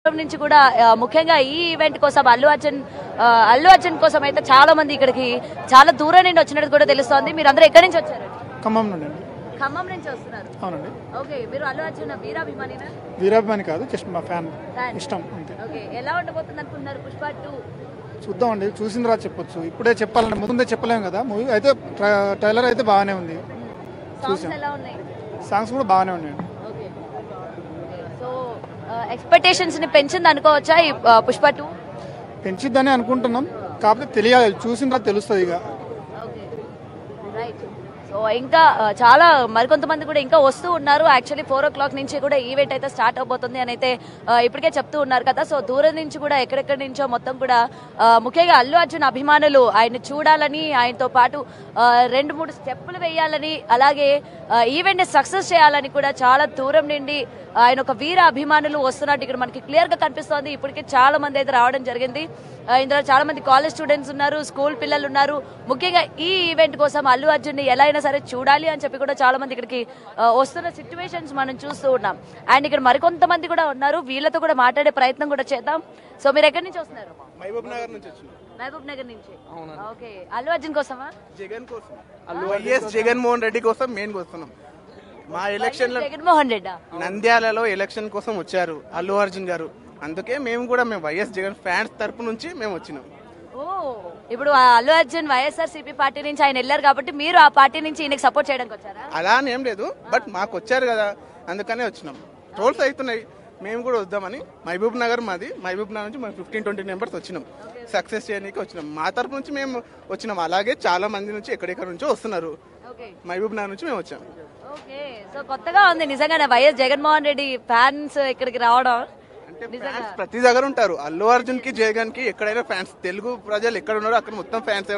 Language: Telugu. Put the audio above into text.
నుంచి కూడా ముఖ్యంగా ఈ ఈవెంట్ కోసం అల్లు అర్జున్ కోసం అయితే చాలా మంది ఇక్కడికి చాలా దూరం నుండి వచ్చినట్టు కూడా తెలుస్తోంది. మీరు అందరూ ఎక్కడి నుంచి వచ్చారు? ఖమ్మం నుండి. ఖమ్మం నుంచి వస్తున్నారు. అవునండి. ఓకే, మీరు అల్లు అర్జున్ వీరాభిమానినా? వీరాభిమాని కాదు, జస్ట్ మా ఫ్యాన్, ఇష్టం అంతే. ఓకే, ఎలా ఉండబోతుంది అనుకుంటున్నారు పుష్ప 2? చూద్దామండి, చూసిన తర్వాత చెప్పొచ్చు. ఇప్పుడే చెప్పాలంటే ముందే చెప్పలేము కదా. మూవీ అయితే ట్రైలర్ అయితే బాగానే ఉంది. సాంగ్స్ ఎలా ఉన్నాయి? సాంగ్స్ కూడా బాగానే ఉన్నాయండి. ఓకే, సో ఎక్స్పెక్టేషన్స్ ని పెంచింది అనుకోవచ్చా ఈ పుష్ప 2? పెంచిద్దని అనుకుంటున్నాం, కాకపోతే తెలియాలి, చూసిన తర్వాత తెలుస్తుంది ఇక. Okay, right. సో ఇంకా చాలా మరికొంతమంది కూడా ఇంకా వస్తూ ఉన్నారు. యాక్చువల్లీ 4 o'clock నుంచి కూడా ఈవెంట్ అయితే స్టార్ట్ అవబోతుంది అని అయితే ఇప్పటికే చెప్తూ ఉన్నారు కదా. సో దూరం నుంచి కూడా ఎక్కడెక్కడి నుంచో మొత్తం కూడా ముఖ్యంగా అల్లు అర్జున్ అభిమానులు ఆయన చూడాలని, ఆయనతో పాటు 2-3 స్టెప్పులు వేయాలని, అలాగే ఈవెంట్ ని సక్సెస్ చేయాలని కూడా చాలా దూరం నుండి ఆయన ఒక వీర అభిమానులు వస్తున్నట్టు ఇక్కడ మనకి క్లియర్ గా కనిపిస్తోంది. ఇప్పటికే చాలా మంది అయితే రావడం జరిగింది. ఇందులో చాలా మంది కాలేజ్ స్టూడెంట్స్ ఉన్నారు, స్కూల్ పిల్లలు ఉన్నారు. ముఖ్యంగా ఈ ఈవెంట్ కోసం అల్లు అర్జున్ ని ఎలా అయినా సరే చూడాలి అని చెప్పి కూడా చాలా మంది ఇక్కడికి వస్తున్న సిచ్యువేషన్స్ మనం చూస్తూ ఉన్నాం. అండ్ ఇక్కడ మరికొంతమంది కూడా ఉన్నారు, వీళ్ళతో కూడా మాట్లాడే ప్రయత్నం కూడా చేద్దాం. సో మీరు ఎక్కడి నుంచి వస్తున్నారు? మహబూబ్ నగర్ నుంచి వచ్చిన. మహబూబ్ నగర్ నుంచి. ఓకే, అల్లు అర్జున్ కోసమా? జగన్ కోసం, వైఎస్ జగన్మోహన్ రెడ్డి కోసం మెయిన్ వస్తున్నాం. మా ఎలక్షన్ లో జగన్మోహన్ రెడ్డి నంద్యాలలో ఎలక్షన్ కోసం వచ్చారు అల్లు అర్జున్ గారు. అందుకే మేము వైఎస్ జగన్ ఫ్యాన్స్ తరపు నుంచి మేము వచ్చినాం. ఓ, ఇప్పుడు అల్లు అర్జున్ వైఎస్ఆర్సీపీ పార్టీ నుంచి ఆయన వెళ్ళారు కాబట్టి మీరు ఆ పార్టీ నుంచి ఈయనకి సపోర్ట్ చేయడానికి వచ్చారా? అలా అని ఏం లేదు, బట్ మాకు వచ్చారు కదా అందుకనే వచ్చినాం. ట్రోల్స్ అవుతున్నాయి, మేము కూడా వద్దామని. మహబూబ్ నగర్ మాది, మహబూబ్ నగర్ నుంచి మేము 15-20 మెంబర్స్ వచ్చినాం, సక్సెస్ చేయడానికి వచ్చినాం. మా తరపు నుంచి మేము వచ్చినాం. అలాగే చాలా మంది నుంచి ఎక్కడెక్కడ నుంచో వస్తున్నారు. మహబూబ్ నగర్ నుంచి మేము వచ్చాం. ఓకే, సో కొత్తగా ఉంది నిజంగానే వైఎస్ జగన్మోహన్ రెడ్డి ఫ్యాన్స్ ఇక్కడికి రావడం. అంటే ఫ్యాన్స్ ప్రతి దగ్గర ఉంటారు. అల్లు అర్జున్ కి జగన్ కి ఎక్కడైనా ఫ్యాన్స్, తెలుగు ప్రజలు ఎక్కడ ఉన్నారో అక్కడ మొత్తం ఫ్యాన్స్